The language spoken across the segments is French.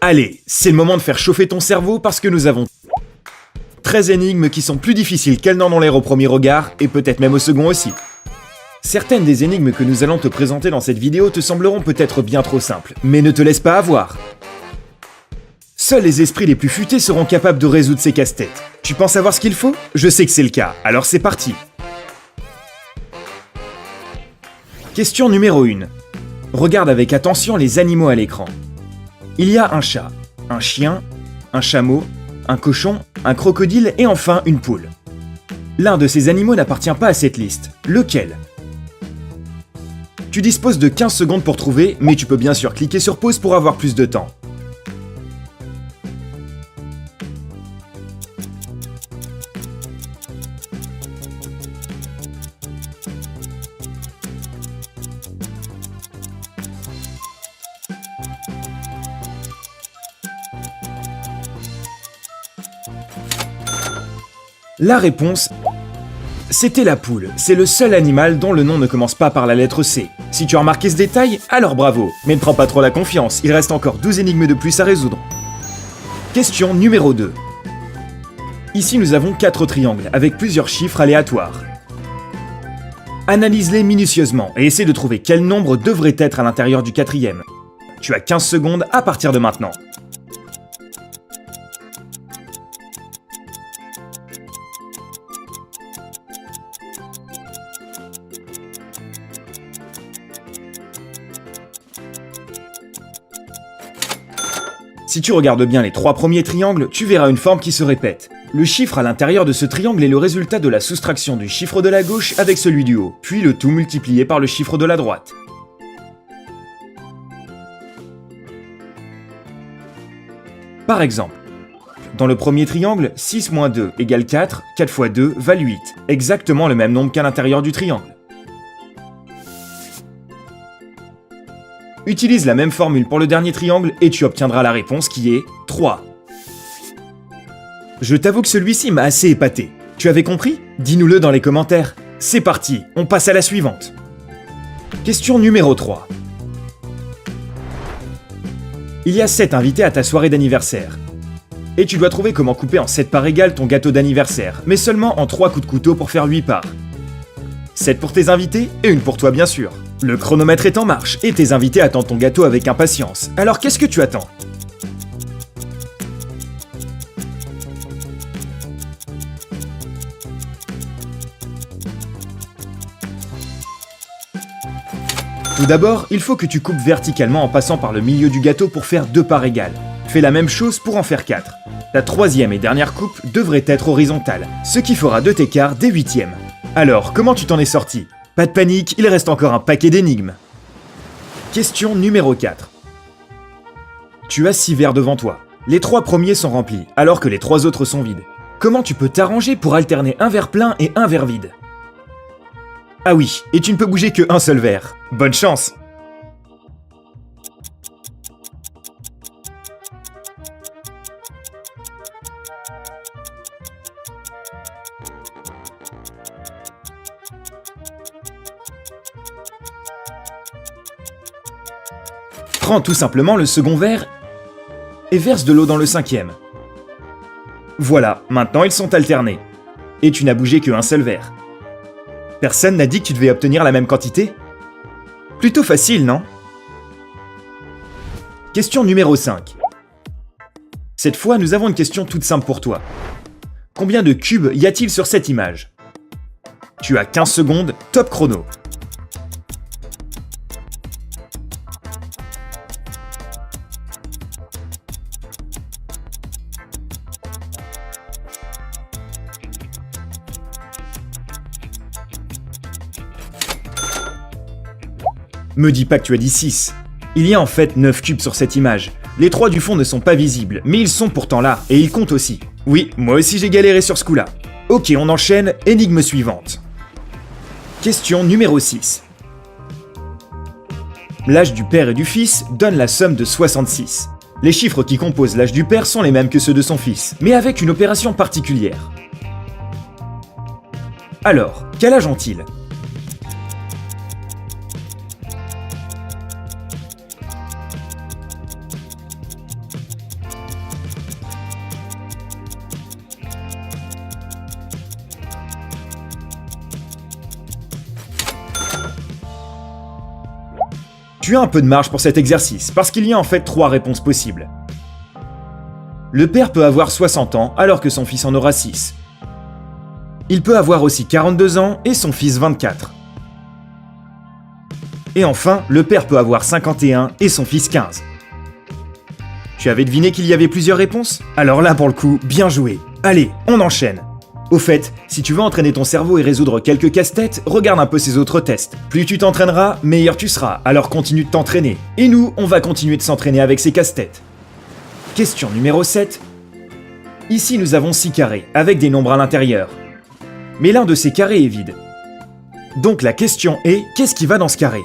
Allez, c'est le moment de faire chauffer ton cerveau parce que nous avons 13 énigmes qui sont plus difficiles qu'elles n'en ont l'air au premier regard, et peut-être même au second aussi. Certaines des énigmes que nous allons te présenter dans cette vidéo te sembleront peut-être bien trop simples, mais ne te laisse pas avoir. Seuls les esprits les plus futés seront capables de résoudre ces casse-têtes. Tu penses savoir ce qu'il faut? Je sais que c'est le cas, alors c'est parti. Question numéro 1. Regarde avec attention les animaux à l'écran. Il y a un chat, un chien, un chameau, un cochon, un crocodile et enfin une poule. L'un de ces animaux n'appartient pas à cette liste. Lequel? Tu disposes de 15 secondes pour trouver, mais tu peux bien sûr cliquer sur pause pour avoir plus de temps. La réponse, c'était la poule. C'est le seul animal dont le nom ne commence pas par la lettre C. Si tu as remarqué ce détail, alors bravo. Mais ne prends pas trop la confiance, il reste encore 12 énigmes de plus à résoudre. Question numéro 2. Ici nous avons 4 triangles, avec plusieurs chiffres aléatoires. Analyse-les minutieusement et essaie de trouver quel nombre devrait être à l'intérieur du quatrième. Tu as 15 secondes à partir de maintenant. Si tu regardes bien les 3 premiers triangles, tu verras une forme qui se répète. Le chiffre à l'intérieur de ce triangle est le résultat de la soustraction du chiffre de la gauche avec celui du haut, puis le tout multiplié par le chiffre de la droite. Par exemple, dans le premier triangle, 6 moins 2 égale 4, 4 fois 2 valent 8, exactement le même nombre qu'à l'intérieur du triangle. Utilise la même formule pour le dernier triangle et tu obtiendras la réponse qui est 3. Je t'avoue que celui-ci m'a assez épaté. Tu avais compris? Dis-nous-le dans les commentaires. C'est parti, on passe à la suivante. Question numéro 3. Il y a 7 invités à ta soirée d'anniversaire. Et tu dois trouver comment couper en 7 parts égales ton gâteau d'anniversaire, mais seulement en 3 coups de couteau pour faire 8 parts. 7 pour tes invités et une pour toi bien sûr. Le chronomètre est en marche et tes invités attendent ton gâteau avec impatience. Alors qu'est-ce que tu attends? Tout d'abord, il faut que tu coupes verticalement en passant par le milieu du gâteau pour faire 2 parts égales. Fais la même chose pour en faire 4. Ta troisième et dernière coupe devrait être horizontale, ce qui fera de tes quarts des huitièmes. Alors, comment tu t'en es sorti? Pas de panique, il reste encore un paquet d'énigmes. Question numéro 4. Tu as 6 verres devant toi. Les 3 premiers sont remplis, alors que les 3 autres sont vides. Comment tu peux t'arranger pour alterner un verre plein et un verre vide? Ah oui, et tu ne peux bouger que un seul verre. Bonne chance! Prends tout simplement le second verre et verse de l'eau dans le cinquième. Voilà, maintenant ils sont alternés. Et tu n'as bougé qu'un seul verre. Personne n'a dit que tu devais obtenir la même quantité? Plutôt facile, non? Question numéro 5. Cette fois, nous avons une question toute simple pour toi. Combien de cubes y a-t-il sur cette image? Tu as 15 secondes, top chrono. Me dis pas que tu as dit 6. Il y a en fait 9 cubes sur cette image. Les 3 du fond ne sont pas visibles, mais ils sont pourtant là, et ils comptent aussi. Oui, moi aussi j'ai galéré sur ce coup-là. Ok, on enchaîne, énigme suivante. Question numéro 6. L'âge du père et du fils donne la somme de 66. Les chiffres qui composent l'âge du père sont les mêmes que ceux de son fils, mais avec une opération particulière. Alors, quel âge ont-ils? Tu as un peu de marge pour cet exercice, parce qu'il y a en fait 3 réponses possibles. Le père peut avoir 60 ans alors que son fils en aura 6. Il peut avoir aussi 42 ans et son fils 24. Et enfin, le père peut avoir 51 et son fils 15. Tu avais deviné qu'il y avait plusieurs réponses? Alors là, pour le coup, bien joué. Allez, on enchaîne. Au fait, si tu veux entraîner ton cerveau et résoudre quelques casse-têtes, regarde un peu ces autres tests. Plus tu t'entraîneras, meilleur tu seras, alors continue de t'entraîner. Et nous, on va continuer de s'entraîner avec ces casse-têtes. Question numéro 7. Ici, nous avons 6 carrés, avec des nombres à l'intérieur. Mais l'un de ces carrés est vide. Donc la question est, qu'est-ce qui va dans ce carré?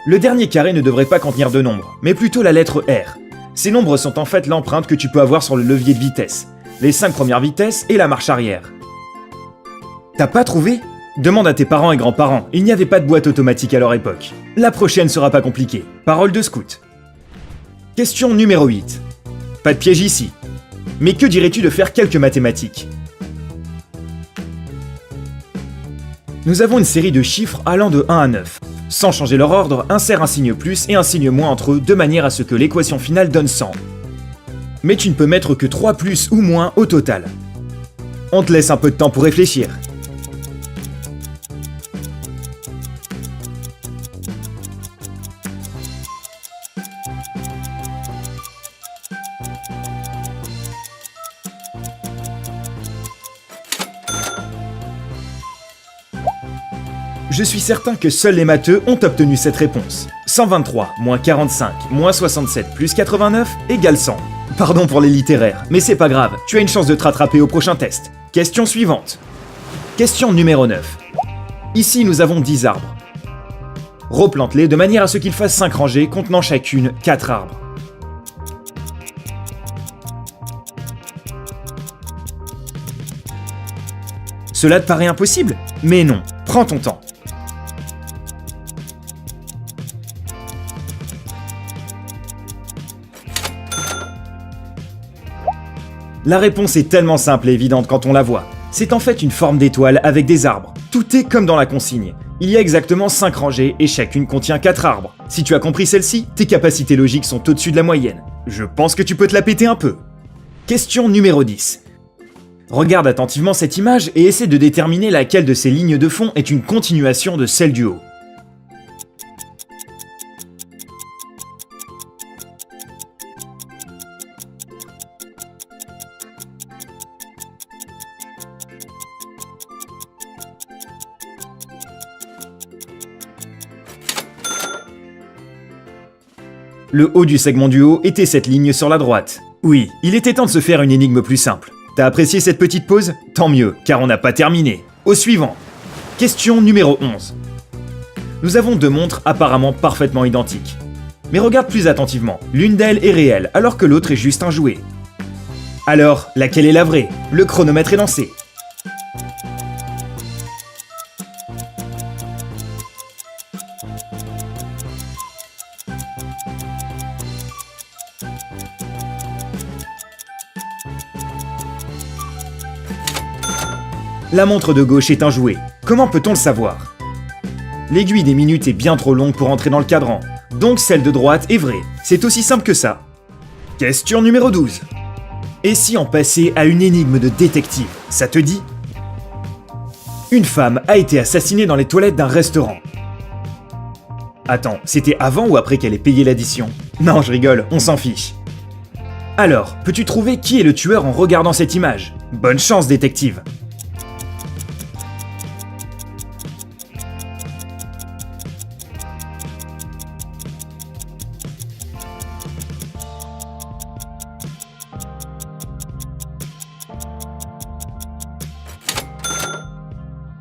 Le dernier carré ne devrait pas contenir de nombres, mais plutôt la lettre R. Ces nombres sont en fait l'empreinte que tu peux avoir sur le levier de vitesse, les 5 premières vitesses et la marche arrière. T'as pas trouvé? Demande à tes parents et grands-parents, il n'y avait pas de boîte automatique à leur époque. La prochaine sera pas compliquée. Parole de scout. Question numéro 8. Pas de piège ici. Mais que dirais-tu de faire quelques mathématiques? Nous avons une série de chiffres allant de 1 à 9. Sans changer leur ordre, insère un signe plus et un signe moins entre eux de manière à ce que l'équation finale donne 100. Mais tu ne peux mettre que 3 plus ou moins au total. On te laisse un peu de temps pour réfléchir. Je suis certain que seuls les matheux ont obtenu cette réponse. 123 moins 45 moins 67 plus 89 égale 100. Pardon pour les littéraires, mais c'est pas grave, tu as une chance de te rattraper au prochain test. Question suivante. Question numéro 9. Ici, nous avons 10 arbres. Replante-les de manière à ce qu'ils fassent 5 rangées contenant chacune 4 arbres. Cela te paraît impossible? Mais non, prends ton temps. La réponse est tellement simple et évidente quand on la voit. C'est en fait une forme d'étoile avec des arbres. Tout est comme dans la consigne. Il y a exactement 5 rangées et chacune contient 4 arbres. Si tu as compris celle-ci, tes capacités logiques sont au-dessus de la moyenne. Je pense que tu peux te la péter un peu. Question numéro 10. Regarde attentivement cette image et essaie de déterminer laquelle de ces lignes de fond est une continuation de celle du haut. Le haut du segment du haut était cette ligne sur la droite. Oui, il était temps de se faire une énigme plus simple. T'as apprécié cette petite pause? Tant mieux, car on n'a pas terminé. Au suivant. Question numéro 11. Nous avons 2 montres apparemment parfaitement identiques. Mais regarde plus attentivement, l'une d'elles est réelle, alors que l'autre est juste un jouet. Alors, laquelle est la vraie? Le chronomètre est lancé. La montre de gauche est un jouet. Comment peut-on le savoir? L'aiguille des minutes est bien trop longue pour entrer dans le cadran, donc celle de droite est vraie. C'est aussi simple que ça. Question numéro 12. Et si on passait à une énigme de détective, ça te dit? Une femme a été assassinée dans les toilettes d'un restaurant. Attends, c'était avant ou après qu'elle ait payé l'addition? Non, je rigole, on s'en fiche. Alors, peux-tu trouver qui est le tueur en regardant cette image? Bonne chance, détective.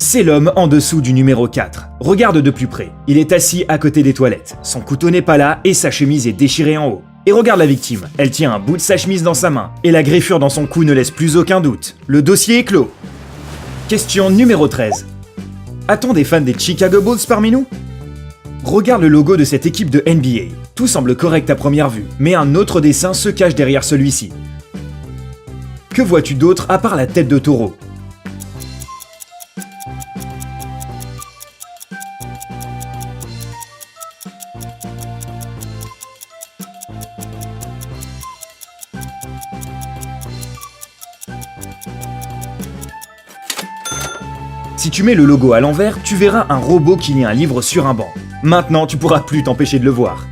C'est l'homme en dessous du numéro 4. Regarde de plus près. Il est assis à côté des toilettes. Son couteau n'est pas là et sa chemise est déchirée en haut. Et regarde la victime. Elle tient un bout de sa chemise dans sa main. Et la greffure dans son cou ne laisse plus aucun doute. Le dossier est clos. Question numéro 13. A-t-on des fans des Chicago Bulls parmi nous? Regarde le logo de cette équipe de NBA. Tout semble correct à première vue, mais un autre dessin se cache derrière celui-ci. Que vois-tu d'autre à part la tête de taureau? Si tu mets le logo à l'envers, tu verras un robot qui lit un livre sur un banc. Maintenant, tu pourras plus t'empêcher de le voir.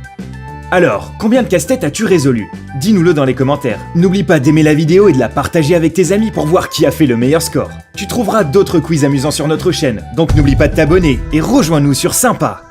Alors, combien de casse-têtes as-tu résolu? Dis-nous-le dans les commentaires. N'oublie pas d'aimer la vidéo et de la partager avec tes amis pour voir qui a fait le meilleur score. Tu trouveras d'autres quiz amusants sur notre chaîne, donc n'oublie pas de t'abonner et rejoins-nous sur Sympa.